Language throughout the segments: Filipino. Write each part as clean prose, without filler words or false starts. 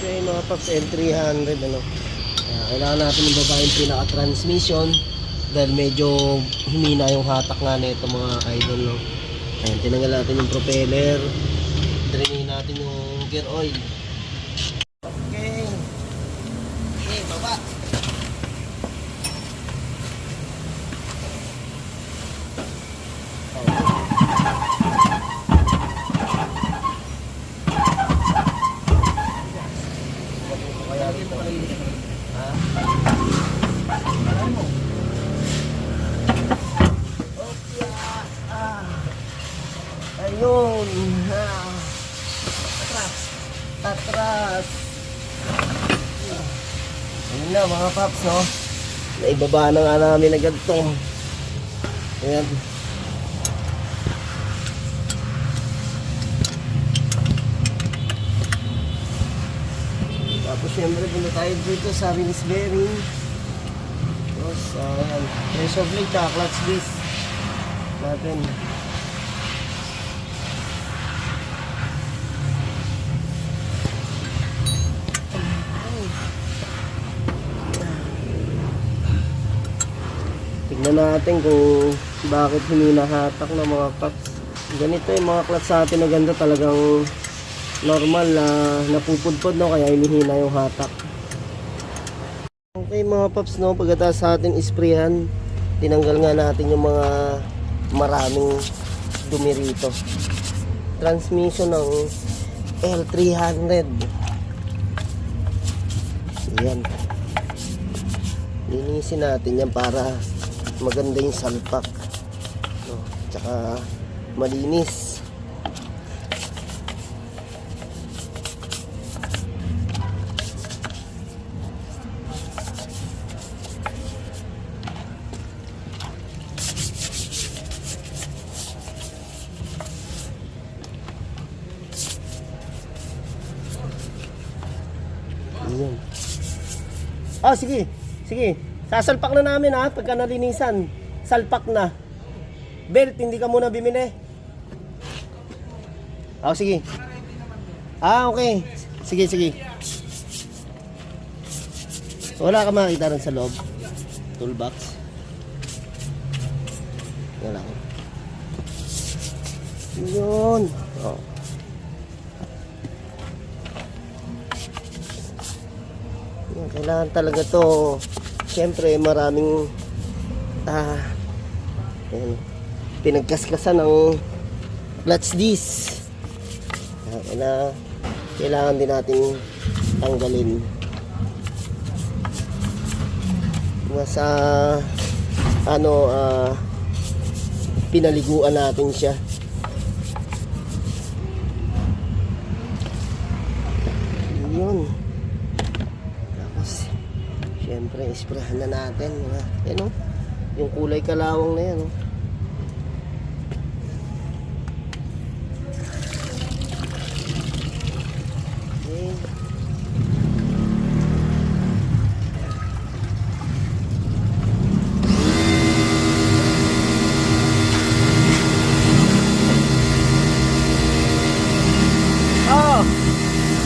Okay mga paps, L300 ano. Kailangan natin ibaba yung pinaka-transmission dahil medyo humina yung hatak nga nito mga idol, no? Ayan, tinanggal natin yung propeller, drainin natin yung gear oil. Okay. Okay, baba. Ayun. Atras. Ayun na mga paps, no? Naibaba na nga namin na ganito. Ayan. Tapos syempre punta tayo dito sa release bearing. Tapos ayan, pressure plate at clutch disc natin. Tignan natin kung bakit hininahatak ng mga paps. Ganito yung mga clutch sa atin na ganda, talagang normal na napupudpod, no? Kaya hinihina yung hatak. Okay mga paps, no? Pagkatapos sa atin isprayan, tinanggal nga natin yung mga maraming dumi rito. Transmission ng L300. Ayan. Linisin natin yan para maganda yung salpak, no? Tsaka malinis. Ayan. Oh, sige. Sige. Sasalpak na namin ha, pagka nalinisan. Salpak na. Belt, hindi ka muna bimili. Oh, sige. Okay. Sige, sige. Wala ka makita rin sa loob. Toolbox. Wala ko. Yun. Oh. Yan, kailangan talaga to. Siyempre maraming pinagkaskasan ng clutch disc. Kailangan din natin tanggalin. Nasa pinaliguan natin siya. Yun. Tapos siyempre, isprahan na natin. Yan, yung kulay kalawang na yan. Okay. Oh!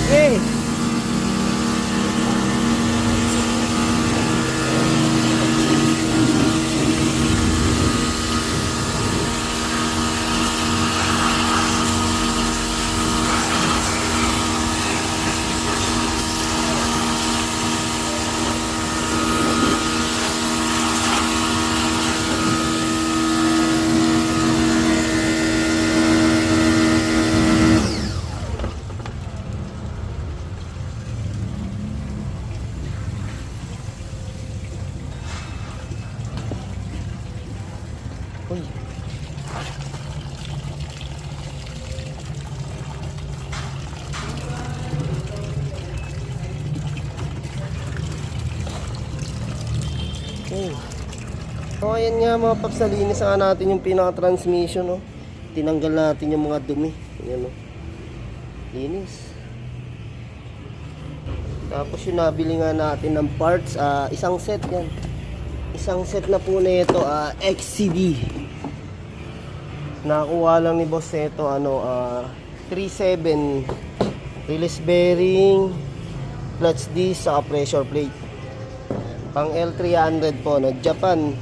Okay! Uy. Okay. So ayan nga mga paps, nalinis nga natin yung pinaka-transmission, no? Tinanggal natin yung mga dumi. Ayan, no? Linis. Tapos yung nabili nga natin ng parts, isang set yan. Isang set na po na ito, XCD. Nakuha lang ni boss ito, 3.7 release bearing, clutch disc, saka pressure plate. Pang L300 po, no? Japan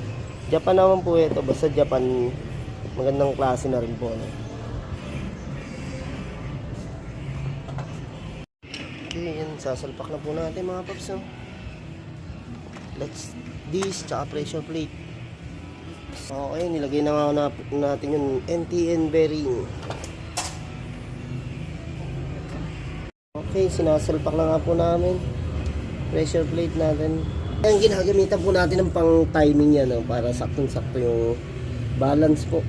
naman po ito, basta Japan, magandang klase na rin po, no? Okay, yan, sasalpak na po natin mga paps, no? Clutch disc, saka pressure plate. Okay, nilagay na nga natin yung NTN bearing. Okay, sinasalpak na nga po namin pressure plate natin. Ang ginagamitan po natin ng pang timing yan, no? Para saktong-sakto yung balance po,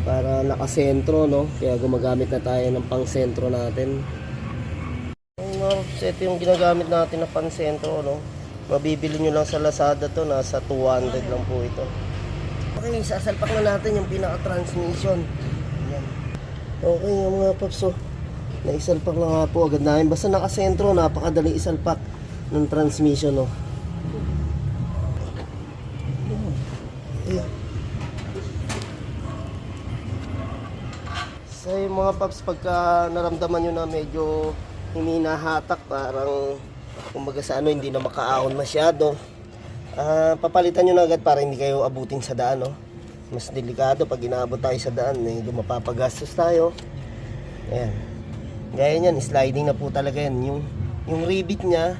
para nakasentro, no? Kaya gumagamit na tayo ng pang sentro natin. So ito yung ginagamit natin na pang sentro, no? Mabibili nyo lang sa Lazada to, nasa 200 lang po ito. Okay, sasalpak na natin yung pinaka-transmission. Yan. Okay yung mga paps, so naisalpak na nga po agad namin. Basta nakasentro, napakadali isalpak ng transmission, no? Ayan. So yung mga paps, pagka naramdaman nyo na medyo hinahatak, parang kumbaga sa ano, hindi na makaahon masyado, papalitan nyo na agad para hindi kayo abutin sa daan, no? Mas delikado pag inaabot tayo sa daan, mapapagastos tayo. Ayan, gaya nyan, sliding na po talaga yan. Yung rivet nya,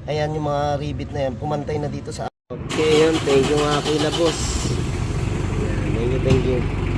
ayan, yung mga rivet na yan, pumantay na dito sa... Okay, yun, thank you mga Kuya Boss. Ayan, thank you.